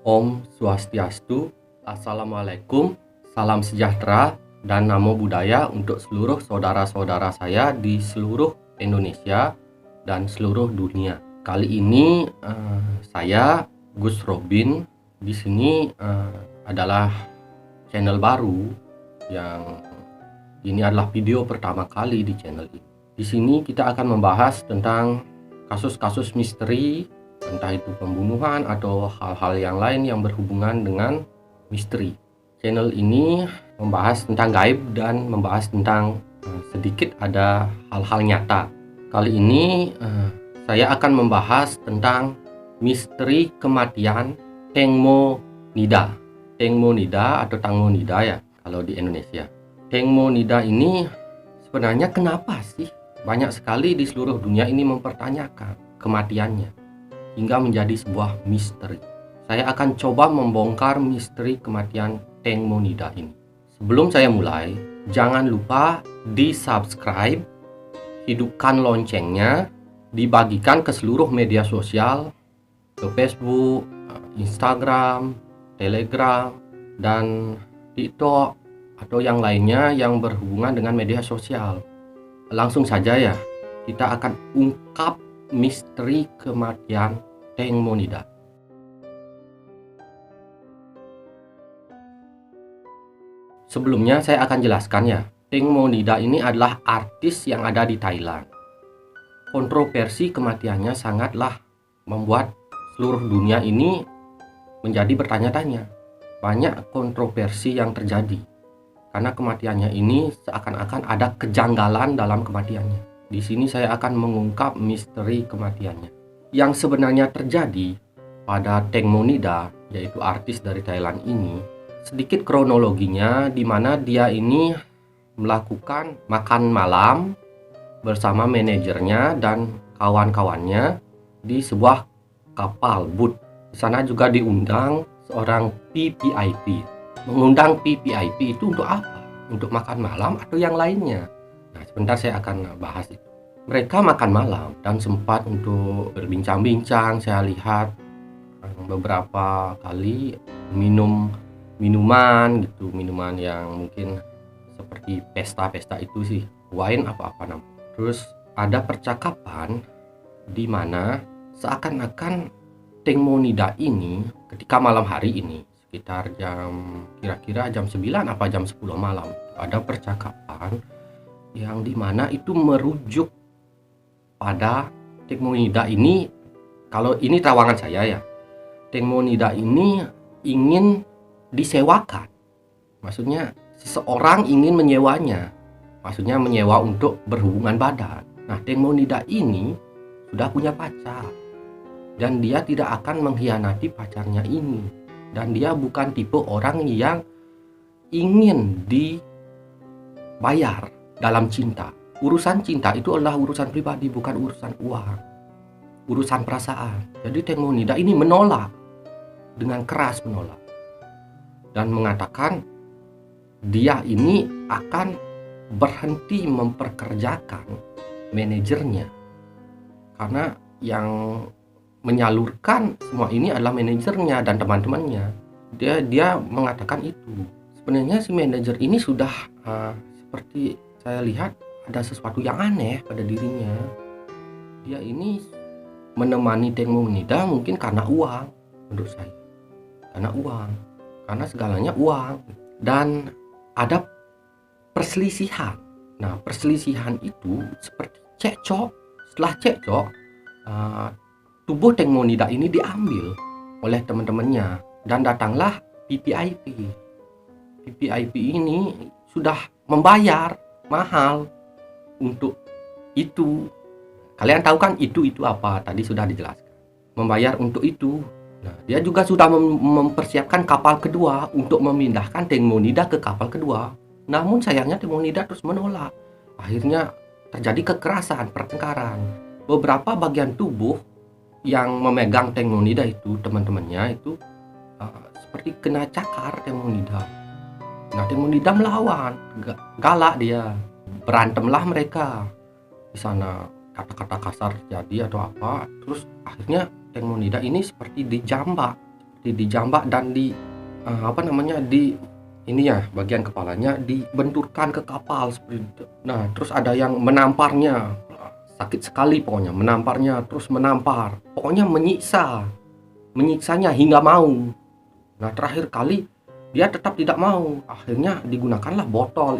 Om Swastiastu, Assalamualaikum, salam sejahtera, dan namo buddhaya untuk seluruh saudara-saudara saya di seluruh Indonesia dan seluruh dunia. Kali ini saya Gus Robin di sini adalah channel baru yang ini adalah video pertama kali di channel ini. Di sini kita akan membahas tentang kasus-kasus misteri, entah itu pembunuhan atau hal-hal yang lain yang berhubungan dengan misteri. Channel ini membahas tentang gaib dan membahas tentang sedikit ada hal-hal nyata. Kali ini saya akan membahas tentang misteri kematian Tengmo Nida. Tengmo Nida atau Tangmo Nida ya kalau di Indonesia. Tengmo Nida ini sebenarnya kenapa sih banyak sekali di seluruh dunia ini mempertanyakan kematiannya hingga menjadi sebuah misteri. Saya akan coba membongkar misteri kematian Tengmo Nida ini. Sebelum saya mulai, jangan lupa di-subscribe, hidupkan loncengnya, dibagikan ke seluruh media sosial, ke Facebook, Instagram, Telegram, dan TikTok, atau yang lainnya yang berhubungan dengan media sosial. Langsung saja ya, kita akan ungkap misteri kematian Tengmo Nida. Sebelumnya saya akan jelaskan ya, Tengmo Nida ini adalah artis yang ada di Thailand. Kontroversi kematiannya sangatlah membuat seluruh dunia ini menjadi bertanya-tanya. Banyak kontroversi yang terjadi karena kematiannya ini seakan-akan ada kejanggalan dalam kematiannya. Di sini saya akan mengungkap misteri kematiannya. Yang sebenarnya terjadi pada Tengmo Nida, yaitu artis dari Thailand ini, sedikit kronologinya di mana dia ini melakukan makan malam bersama manajernya dan kawan-kawannya di sebuah kapal boat. Di sana juga diundang seorang PPIP. Mengundang PPIP itu untuk apa? Untuk makan malam atau yang lainnya? Nah, sebentar saya akan bahas itu. Mereka makan malam dan sempat untuk berbincang-bincang. Saya lihat beberapa kali minum minuman gitu, minuman yang mungkin seperti pesta-pesta itu sih, wine apa-apa namanya. Terus ada percakapan di mana seakan-akan Tengmo Nida ini ketika malam hari ini sekitar kira-kira jam 9 apa jam 10 malam ada percakapan yang dimana itu merujuk pada Tengmo Nida ini. Kalau ini terawangan saya ya, Tengmo Nida ini ingin disewakan, maksudnya seseorang ingin menyewanya, maksudnya menyewa untuk berhubungan badan. Nah, Tengmo Nida ini sudah punya pacar dan dia tidak akan mengkhianati pacarnya ini. Dan dia bukan tipe orang yang ingin dibayar dalam cinta. Urusan cinta itu adalah urusan pribadi, bukan urusan uang, urusan perasaan. Jadi Tengmo Nida ini menolak, dengan keras menolak, dan mengatakan dia ini akan berhenti memperkerjakan manajernya karena yang menyalurkan semua ini adalah manajernya dan teman-temannya. Dia mengatakan itu. Sebenarnya si manajer ini sudah seperti saya lihat ada sesuatu yang aneh pada dirinya. Dia ini menemani Tengmo Nida mungkin karena uang, menurut saya. Karena uang, karena segalanya uang. Dan ada perselisihan. Nah, perselisihan itu seperti cekcok. Setelah cekcok, tubuh Tengmo Nida ini diambil oleh teman-temannya dan datanglah PPIP. PPIP ini sudah membayar mahal untuk itu. Kalian tahu kan itu apa? Tadi sudah dijelaskan. Membayar untuk itu. Nah, dia juga sudah mempersiapkan kapal kedua untuk memindahkan Tengmo Nida ke kapal kedua. Namun sayangnya Tengmo Nida terus menolak. Akhirnya terjadi kekerasan, pertengkaran. Beberapa bagian tubuh yang memegang Tengmo Nida itu, teman-temannya itu seperti kena cakar Tengmo Nida. Nah, Tengmo Nida melawan, galak dia, berantemlah mereka di sana, kata-kata kasar jadi atau apa. Terus akhirnya Tengmo Nida ini seperti dijambak dijambak dan di ini ya, bagian kepalanya dibenturkan ke kapal seperti itu. Nah, terus ada yang menamparnya, sakit sekali pokoknya, menamparnya terus menampar, pokoknya menyiksanya hingga mau. Nah, terakhir kali dia tetap tidak mau, akhirnya digunakanlah botol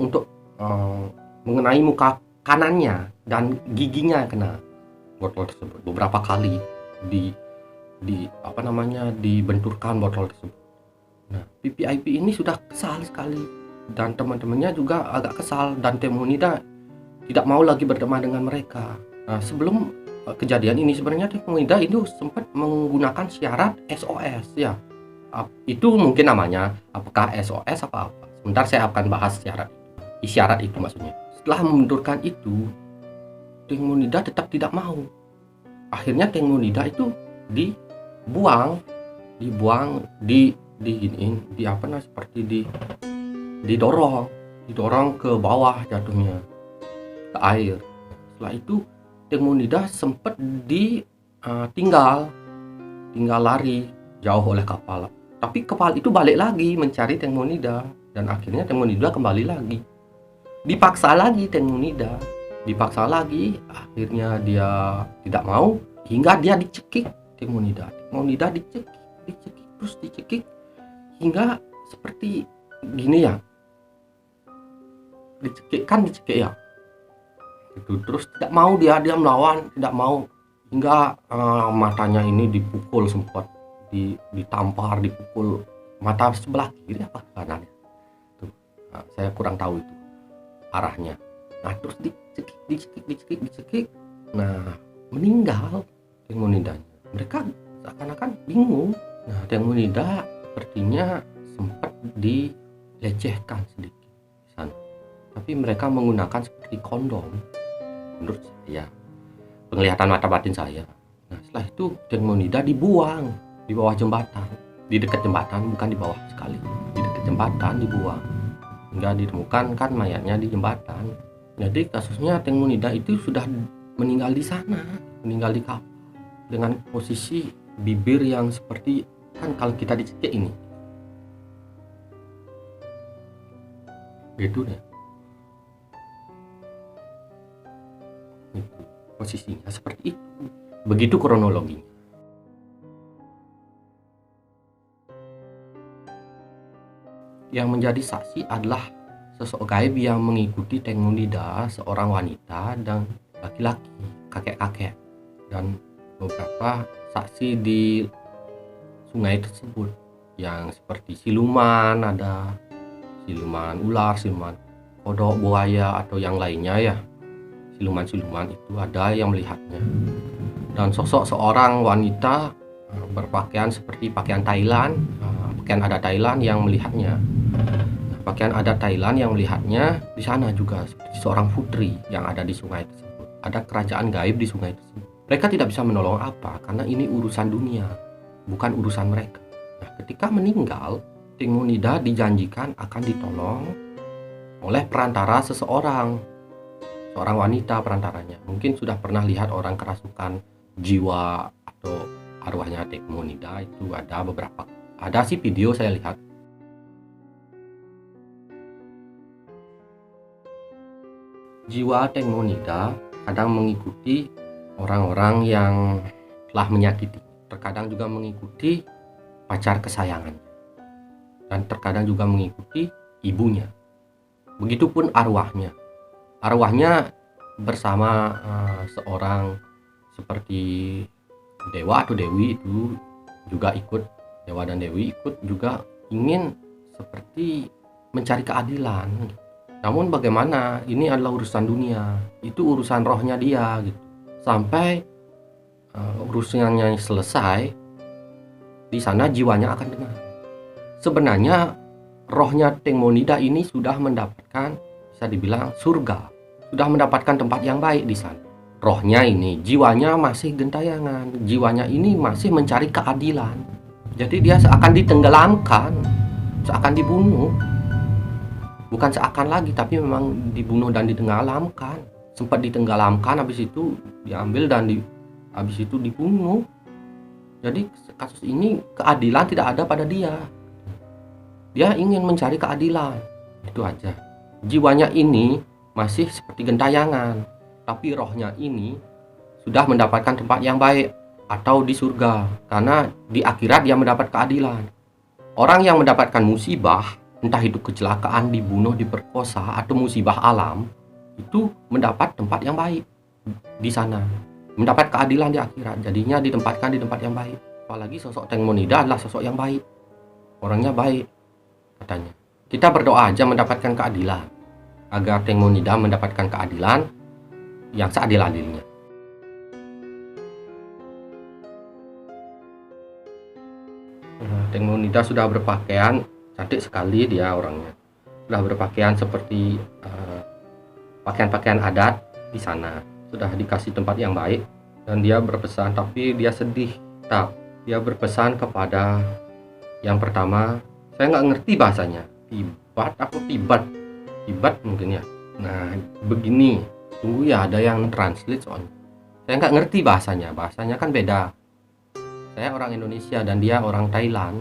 untuk mengenai muka kanannya dan giginya kena botol tersebut beberapa kali dibenturkan botol tersebut. Nah, PPIP ini sudah kesal sekali dan teman-temannya juga agak kesal dan Temunida tidak mau lagi berteman dengan mereka. Nah, sebelum kejadian ini sebenarnya Temunida itu sempat menggunakan syarat SOS ya. Itu mungkin namanya apakah SOS apa? Sebentar saya akan bahas isyarat itu maksudnya. Setelah membenturkan itu, Temunida tetap tidak mau. Akhirnya Temunida itu dibuang didorong ke bawah jatuhnya ke air. Setelah itu Temunida sempat tinggal lari jauh oleh kapal, tapi kapal itu balik lagi mencari Temunida dan akhirnya Temunida kembali lagi, dipaksa lagi, akhirnya dia tidak mau hingga dia dicekik. Temunida dicekik hingga seperti gini ya, dicekik ya itu. Terus tidak mau dia melawan, tidak mau, hingga matanya ini dipukul, sempat ditampar, dipukul mata sebelah kiri apa kanan tuh. Nah, saya kurang tahu itu arahnya. Nah, terus dicekik, nah meninggal Temunidanya. Mereka seakan-akan bingung. Nah, Temunida sepertinya sempat dilecehkan sedikit di sana. Tapi mereka menggunakan seperti kondom, menurut saya, penglihatan mata batin saya. Nah, setelah itu Temunida dibuang di bawah jembatan, di dekat jembatan, bukan di bawah sekali, di dekat jembatan dibuang hingga ditemukan kan mayatnya di jembatan. Jadi kasusnya Temunida itu sudah meninggal di sana, meninggal di kapal dengan posisi bibir yang seperti kan kalau kita dicekik ini gitu deh, itu posisinya seperti itu. Begitu kronologinya. Yang menjadi saksi adalah sosok gaib yang mengikuti Temunida, seorang wanita dan laki-laki, kakek-kakek, dan beberapa saksi di sungai tersebut yang seperti siluman, ada siluman ular, siluman kodok, buaya atau yang lainnya ya. Siluman-siluman itu ada yang melihatnya. Dan sosok seorang wanita berpakaian seperti pakaian Thailand, pakaian adat Thailand yang melihatnya. Pakaian adat Thailand yang melihatnya di sana juga seperti seorang putri yang ada di sungai tersebut. Ada kerajaan gaib di sungai tersebut. Mereka tidak bisa menolong apa karena ini urusan dunia, bukan urusan mereka. Nah, ketika meninggal, Temunida dijanjikan akan ditolong oleh perantara seorang wanita perantaranya. Mungkin sudah pernah lihat orang kerasukan jiwa atau arwahnya Temunida itu ada sih video saya lihat. Jiwa Temunida kadang mengikuti orang-orang yang telah menyakiti, terkadang juga mengikuti pacar kesayangannya, dan terkadang juga mengikuti ibunya. Begitupun arwahnya bersama seorang seperti dewa atau dewi itu juga ikut, dewa dan dewi ikut juga ingin seperti mencari keadilan. Namun bagaimana, ini adalah urusan dunia, itu urusan rohnya dia gitu. Sampai urusannya selesai, di sana jiwanya akan tenang. Sebenarnya rohnya Temunida ini sudah mendapatkan, bisa dibilang surga, sudah mendapatkan tempat yang baik di sana. Rohnya ini, jiwanya masih gentayangan, jiwanya ini masih mencari keadilan. Jadi dia seakan ditenggelamkan, seakan dibunuh. Bukan seakan lagi, tapi memang dibunuh dan ditenggelamkan. Sempat ditenggelamkan, habis itu diambil dan habis itu dibunuh. Jadi kasus ini keadilan tidak ada pada dia. Dia ingin mencari keadilan. Itu aja. Jiwanya ini masih seperti gentayangan, tapi rohnya ini sudah mendapatkan tempat yang baik atau di surga, karena di akhirat dia mendapat keadilan. Orang yang mendapatkan musibah, entah itu kecelakaan, dibunuh, diperkosa, atau musibah alam, itu mendapat tempat yang baik di sana, mendapat keadilan di akhirat, jadinya ditempatkan di tempat yang baik. Apalagi sosok Teng Monida adalah sosok yang baik, orangnya baik katanya. Kita berdoa aja mendapatkan keadilan, agar Teng Monida mendapatkan keadilan yang seadil-adilnya. Teng Monida sudah berpakaian cantik sekali, dia orangnya sudah berpakaian seperti pakaian-pakaian adat di sana, sudah dikasih tempat yang baik, dan dia berpesan, tapi dia sedih. Dia berpesan kepada yang pertama, saya nggak ngerti bahasanya, Pibat atau Pibat mungkin ya. Nah begini, tunggu ya ada yang translate soalnya, saya nggak ngerti bahasanya kan beda. Saya orang Indonesia dan dia orang Thailand.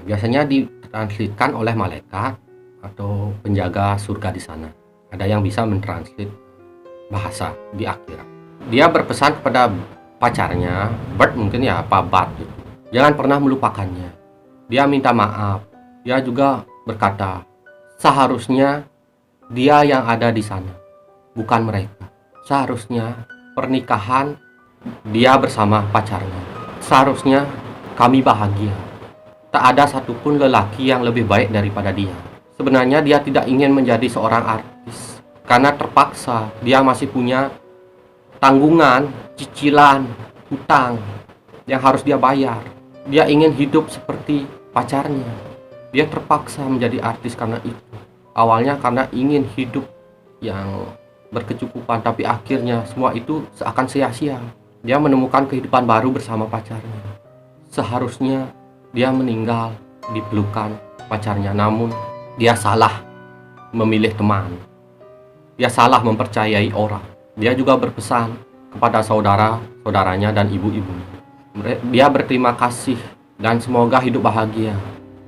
Biasanya ditranslitkan oleh malaikat atau penjaga surga di sana. Ada yang bisa mentranslate bahasa di akhirat. Dia berpesan kepada pacarnya, Bert mungkin ya, Pak Bat gitu. Jangan pernah melupakannya. Dia minta maaf. Dia juga berkata, seharusnya dia yang ada di sana, bukan mereka. Seharusnya pernikahan dia bersama pacarnya. Seharusnya kami bahagia. Tak ada satupun lelaki yang lebih baik daripada dia. Sebenarnya dia tidak ingin menjadi seorang artis, karena terpaksa. Dia masih punya tanggungan, cicilan, hutang yang harus dia bayar. Dia ingin hidup seperti pacarnya. Dia terpaksa menjadi artis karena itu. Awalnya karena ingin hidup yang berkecukupan, tapi akhirnya semua itu seakan sia-sia. Dia menemukan kehidupan baru bersama pacarnya. Seharusnya dia meninggal di pelukan pacarnya, namun dia salah memilih teman. Dia salah mempercayai orang. Dia juga berpesan kepada saudara-saudaranya dan ibu-ibunya. Dia berterima kasih dan semoga hidup bahagia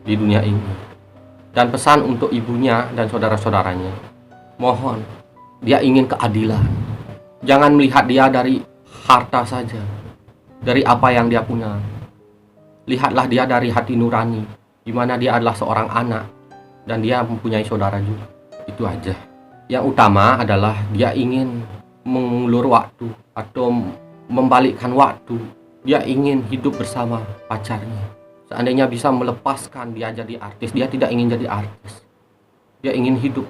di dunia ini. Dan pesan untuk ibunya dan saudara-saudaranya, mohon, dia ingin keadilan. Jangan melihat dia dari harta saja, dari apa yang dia punya. Lihatlah dia dari hati nurani, di mana dia adalah seorang anak dan dia mempunyai saudara juga. Itu aja. Yang utama adalah dia ingin mengulur waktu atau membalikkan waktu. Dia ingin hidup bersama pacarnya. Seandainya bisa melepaskan dia jadi artis, dia tidak ingin jadi artis. Dia ingin hidup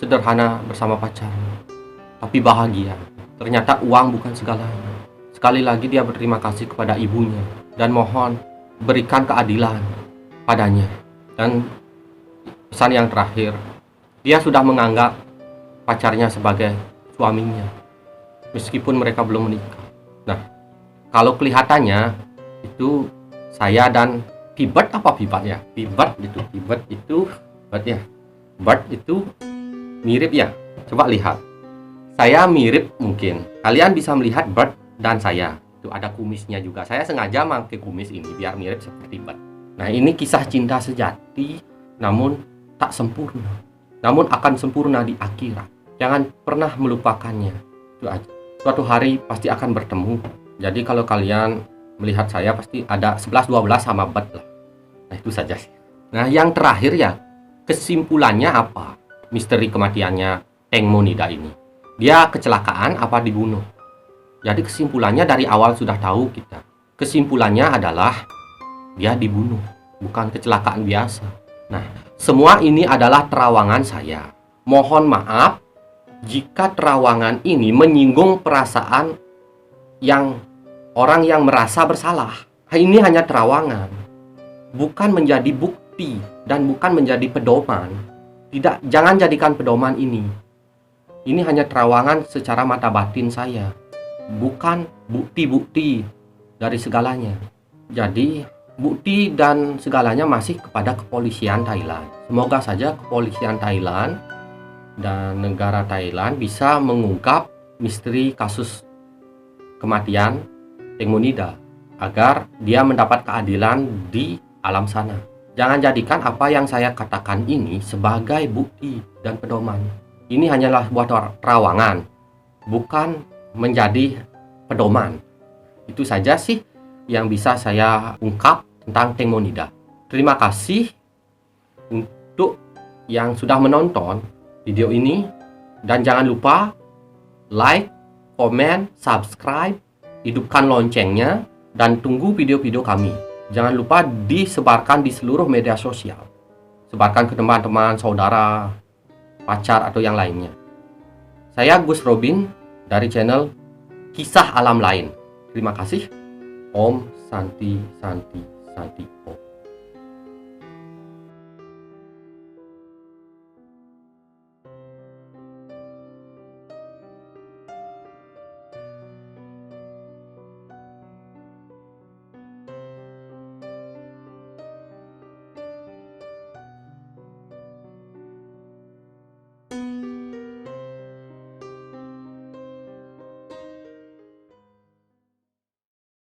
sederhana bersama pacarnya, tapi bahagia. Ternyata uang bukan segalanya. Sekali lagi dia berterima kasih kepada ibunya dan mohon berikan keadilan padanya. Dan pesan yang terakhir, dia sudah menganggap pacarnya sebagai suaminya meskipun mereka belum menikah. Nah, kalau kelihatannya itu saya dan Pibat ya? Pibat itu mirip ya. Coba lihat. Saya mirip mungkin. Kalian bisa melihat Bert dan saya. Itu ada kumisnya juga. Saya sengaja pakai kumis ini biar mirip seperti Bert. Nah, ini kisah cinta sejati, namun tak sempurna. Namun akan sempurna di akhirat. Jangan pernah melupakannya. Itu aja. Suatu hari pasti akan bertemu. Jadi kalau kalian melihat saya pasti ada 11-12 sama Bert lah. Nah, itu saja sih. Nah, yang terakhir ya, kesimpulannya apa? Misteri kematiannya Teng Monida ini. Dia kecelakaan apa dibunuh? Jadi kesimpulannya dari awal sudah tahu kita. Kesimpulannya adalah dia dibunuh, bukan kecelakaan biasa. Nah, semua ini adalah terawangan saya. Mohon maaf jika terawangan ini menyinggung perasaan yang orang yang merasa bersalah. Ini hanya terawangan, bukan menjadi bukti dan bukan menjadi pedoman. Tidak, jangan jadikan pedoman ini. Ini hanya terawangan secara mata batin saya, bukan bukti-bukti dari segalanya. Jadi bukti dan segalanya masih kepada kepolisian Thailand. Semoga saja kepolisian Thailand dan negara Thailand bisa mengungkap misteri kasus kematian Teng Monida agar dia mendapat keadilan di alam sana. Jangan jadikan apa yang saya katakan ini sebagai bukti dan pedoman. Ini hanyalah sebuah terawangan, bukan menjadi pedoman. Itu saja sih yang bisa saya ungkap tentang Tengmonida. Terima kasih untuk yang sudah menonton video ini, dan jangan lupa like, komen, subscribe, hidupkan loncengnya, dan tunggu video-video kami. Jangan lupa disebarkan di seluruh media sosial. Sebarkan ke teman-teman, saudara, pacar, atau yang lainnya. Saya Gus Robin dari channel Kisah Alam Lain. Terima kasih. Om Santi Santi Santi Om.